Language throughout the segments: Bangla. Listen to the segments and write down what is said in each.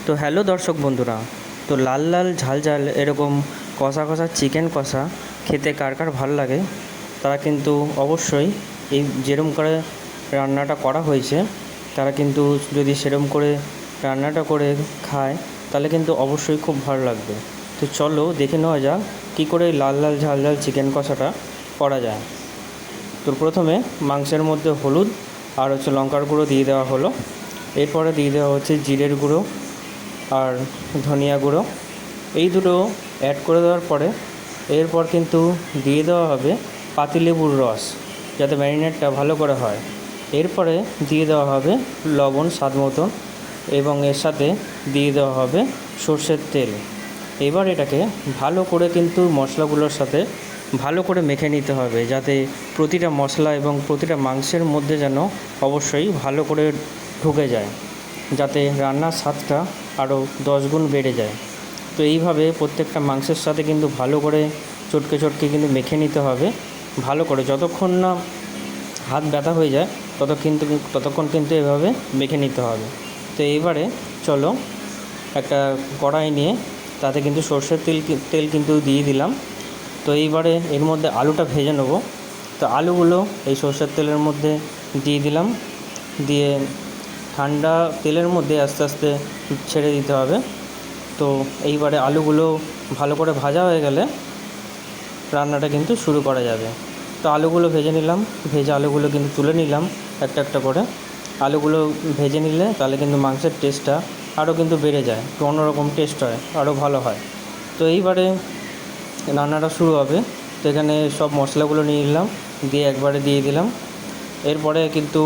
তো হ্যালো দর্শক বন্ধুরা, তো লাল লাল ঝাল ঝাল এরকম কষা কষা চিকেন কষা খেতে কার কার ভালো লাগে তারা কিন্তু অবশ্যই এই যেরকম করে রান্নাটা করা হয়েছে তারা কিন্তু যদি সেরকম করে রান্নাটা করে খায় তাহলে কিন্তু অবশ্যই খুব ভালো লাগবে। তো চলো দেখে নেওয়া যাক কী করে লাল লাল ঝাল ঝাল চিকেন কষাটা করা যায়। তো প্রথমে মাংসের মধ্যে হলুদ আর লঙ্কার গুঁড়ো দিয়ে দেওয়া হলো। এরপরে দিয়ে দেওয়া হচ্ছে জিরের গুঁড়ো আর ধনিয়া গুঁড়ো, এই দুটো অ্যাড করে দেওয়ার পরে এরপর কিন্তু দিয়ে দেওয়া হবে পাতিলেবুর রস, যাতে ম্যারিনেটটা ভালো করে হয়। এরপরে দিয়ে দেওয়া হবে লবণ স্বাদ মতন এবং এর সাথে দিয়ে দেওয়া হবে সর্ষের তেল। এবার এটাকে ভালো করে কিন্তু মশলাগুলোর সাথে ভালো করে মেখে নিতে হবে, যাতে প্রতিটা মশলা এবং প্রতিটা মাংসের মধ্যে যেন অবশ্যই ভালো করে ঢুকে যায়, যাতে রান্নার স্বাদটা আরও 10 গুণ বেড়ে যায়। তো এইভাবে প্রত্যেকটা মাংসের সাথে কিন্তু ভালো করে চটকে চটকে কিন্তু মেখে নিতে হবে ভালো করে, যতক্ষণ না হাত ব্যথা হয়ে যায় ততক্ষণ কিন্তু এভাবে মেখে নিতে হবে। তো এইবারে চলো একটা কড়াই নিয়ে তাতে কিন্তু সর্ষের তেল কিন্তু দিয়ে দিলাম। তো এইবারে এর মধ্যে আলুটা ভেজে নেব। তো আলুগুলো এই সর্ষের তেলের মধ্যে দিয়ে দিলাম, দিয়ে ঠান্ডা তেলের মধ্যে আস্তে আস্তে ছেড়ে দিতে হবে। তো এইবারে আলুগুলো ভালো করে ভাজা হয়ে গেলে রান্নাটা কিন্তু শুরু করা যাবে। তো আলুগুলো ভেজে নিলাম, ভেজে আলুগুলো কিন্তু তুলে নিলাম একটা একটা করে। আলুগুলো ভেজে নিলে তাহলে কিন্তু মাংসের টেস্টটা আরও কিন্তু বেড়ে যায়, একটু অন্যরকম টেস্ট হয়, আরও ভালো হয়। তো এইবারে রান্নাটা শুরু হবে। তো এখানে সব মশলাগুলো নিয়ে নিলাম, দিয়ে একবারে দিয়ে দিলাম। এরপরে কিন্তু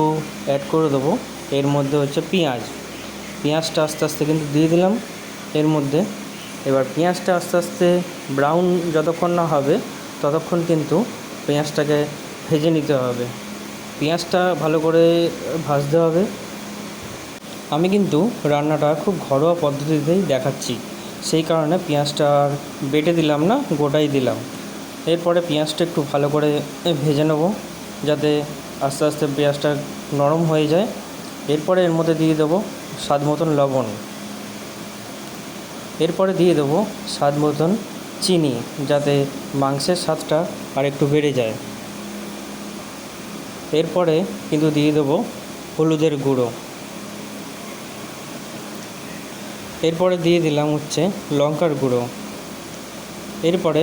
অ্যাড করে দেবো এর মধ্যে হচ্ছে পেঁয়াজটা আস্তে আস্তে কিন্তু দিয়ে দিলাম এর মধ্যে। এবার পেঁয়াজটা আস্তে আস্তে ব্রাউন যতক্ষণ না হবে ততক্ষণ কিন্তু পেঁয়াজটাকে ভেজে নিতে হবে, পেঁয়াজটা ভালো করে ভাজতে হবে। আমি কিন্তু রান্নাটা খুব ঘরোয়া পদ্ধতিতেই দেখাচ্ছি, সেই কারণে পেঁয়াজটা আর বেটে দিলাম না, গোটাই দিলাম। এরপরে পেঁয়াজটা একটু ভালো করে ভেজে নেব, যাতে আস্তে আস্তে পেঁয়াজটা নরম হয়ে যায়। এরপরে এর মধ্যে দিয়ে দেবো স্বাদ মতন লবণ, এরপরে দিয়ে দেবো স্বাদ মতন চিনি, যাতে মাংসের স্বাদটা আর একটু বেড়ে যায়। এরপরে কিন্তু দিয়ে দেবো হলুদের গুঁড়ো, এরপরে দিয়ে দিলাম হচ্ছে লঙ্কার গুঁড়ো। এরপরে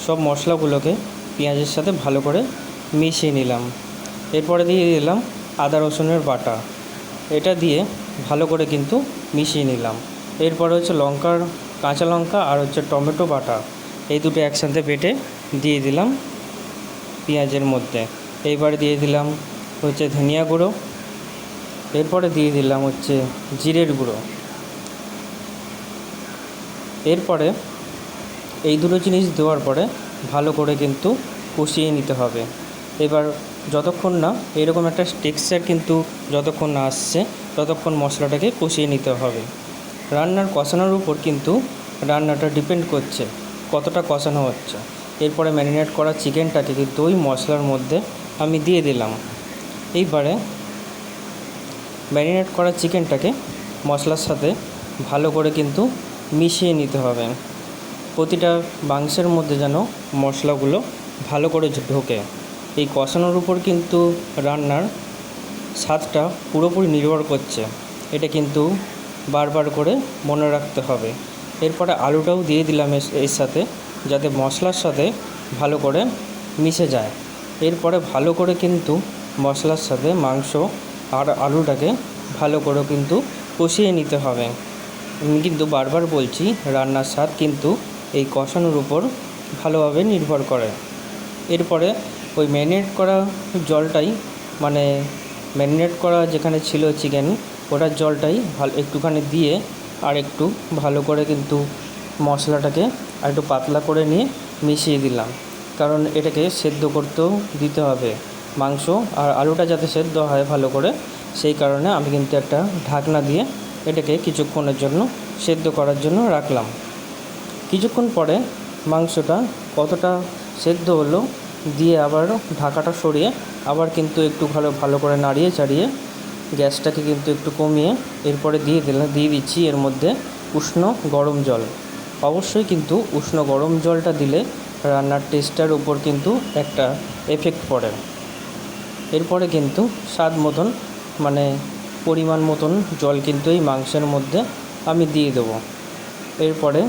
সব মশলাগুলোকে পেঁয়াজের সাথে ভালো করে মিশিয়ে নিলাম। এরপরে দিয়ে দিলাম আদা রসুনের বাটা, এটা দিয়ে ভালো করে কিন্তু মিশিয়ে নিলাম। এরপরে হচ্ছে কাঁচা লঙ্কা আর হচ্ছে টমেটো বাটা, এই দুটো একসাথে বেটে দিয়ে দিলাম পেঁয়াজের মধ্যে। এইবারে দিয়ে দিলাম হচ্ছে ধনিয়া গুঁড়ো, এরপরে দিয়ে দিলাম হচ্ছে জিরের গুঁড়ো। এরপরে এই দুটো জিনিস দেওয়ার পরে ভালো করে কিন্তু কষিয়ে নিতে হবে। এবার যতক্ষণ না এরকম একটা টেক্সচার কিন্তু যতক্ষণ না আসছে ততক্ষণ মশলাটাকে কষিয়ে নিতে হবে। রান্নার কষানোর উপর কিন্তু রান্নাটা ডিপেন্ড করছে কতটা কষানো হচ্ছে। এরপরে ম্যারিনেট করা চিকেনটাকে কিন্তু ওই মশলার মধ্যে আমি দিয়ে দিলাম। এইবারে ম্যারিনেট করা চিকেনটাকে মশলার সাথে ভালো করে কিন্তু মিশিয়ে নিতে হবে, প্রতিটা মাংসের মধ্যে যেন মশলাগুলো ভালো করে ঢোকে। এই কষানোর উপর কিন্তু রান্নার স্বাদটা পুরোপুরি নির্ভর করছে, এটা কিন্তু বারবার করে মনে রাখতে হবে। এরপরে আলুটাও দিয়ে দিলাম এর সাথে, যাতে মশলার সাথে ভালো করে মিশে যায়। এরপরে ভালো করে কিন্তু মশলার সাথে মাংস আর আলুটাকে ভালো করে কিন্তু কষিয়ে নিতে হবে। আমি কিন্তু বারবার বলছি, রান্নার স্বাদ কিন্তু এই কষানোর উপর ভালোভাবে নির্ভর করে। এরপরে ওই ম্যারিনেট করা জলটাই, মানে ম্যারিনেট করা যেখানে ছিল চিকেন, ওটার জলটাই একটুখানি দিয়ে আর একটু ভালো করে কিন্তু মশলাটাকে আর একটু পাতলা করে নিয়ে মিশিয়ে দিলাম, কারণ এটাকে সেদ্ধ করতেও দিতে হবে মাংস আর আলুটা, যাতে সেদ্ধ হয় ভালো করে। সেই কারণে আমি কিন্তু একটা ঢাকনা দিয়ে এটাকে কিছুক্ষণের জন্য সেদ্ধ করার জন্য রাখলাম। কিছুক্ষণ পরে মাংসটা কতটা সেদ্ধ হলো দিয়ে আবার ঢাকাটা সরিয়ে আবার কিন্তু একটু ভালো করে নাড়িয়ে চাড়িয়ে গ্যাসটাকে কিন্তু একটু কমিয়ে এরপরে দিয়ে দিচ্ছি এর মধ্যে উষ্ণ গরম জল। অবশ্যই কিন্তু উষ্ণ গরম জলটা দিলে রান্নার টেস্টটার উপর কিন্তু একটা এফেক্ট পড়ে। এরপরে কিন্তু স্বাদ মতন মানে পরিমাণ মতন জল কিন্তু এই মাংসের মধ্যে আমি দিয়ে দেবো। এরপরে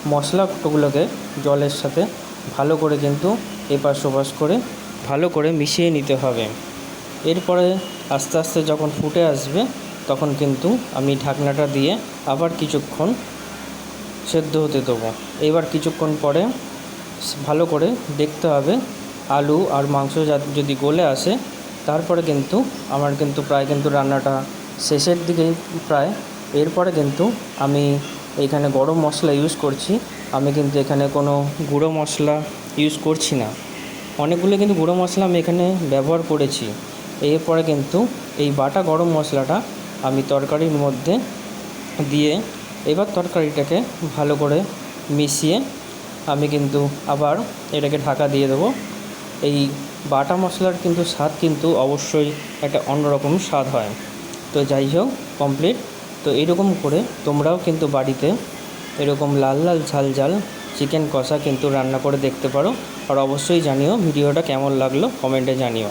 মশলাগুলোকে জলের সাথে ভালো করে কিন্তু এপাশ ওপাশ করে ভালো করে মিশিয়ে নিতে হবে। এরপরে আস্তে আস্তে যখন ফুটে আসবে তখন কিন্তু আমি ঢাকনাটা দিয়ে আবার কিছুক্ষণ সেদ্ধ হতে দেবো। এবার কিছুক্ষণ পরে ভালো করে দেখতে হবে আলু আর মাংস যদি গলে আসে, তারপরে কিন্তু আমার কিন্তু প্রায় কিন্তু রান্নাটা শেষের দিকেই প্রায়। এরপরে কিন্তু আমি এখানে গরম মশলা ইউজ করছি। আমি কিন্তু এখানে কোনো গুঁড়ো মশলা ইউজ করছি না। অনেকগুলো কিন্তু গুঁড়ো মশলা আমি এখানে ব্যবহার করেছি। এরপরে কিন্তু এই বাটা গরম মশলাটা আমি তরকারির মধ্যে দিয়ে এবার তরকারিটাকে ভালো করে মিশিয়ে আমি কিন্তু আবার এটাকে ঢাকা দিয়ে দেবো। এই বাটা মশলার কিন্তু স্বাদ কিন্তু অবশ্যই একটা অন্যরকম স্বাদ হয়। তো যাই হোক, কমপ্লিট। তো এরকম করে তোমরাও কিন্তু বাড়িতে এরকম লাল লাল ঝাল ঝাল চিকেন কষা কিন্তু রান্না করে দেখতে পারো। আর অবশ্যই জানিও ভিডিওটা কেমন লাগলো, কমেন্টে জানিও।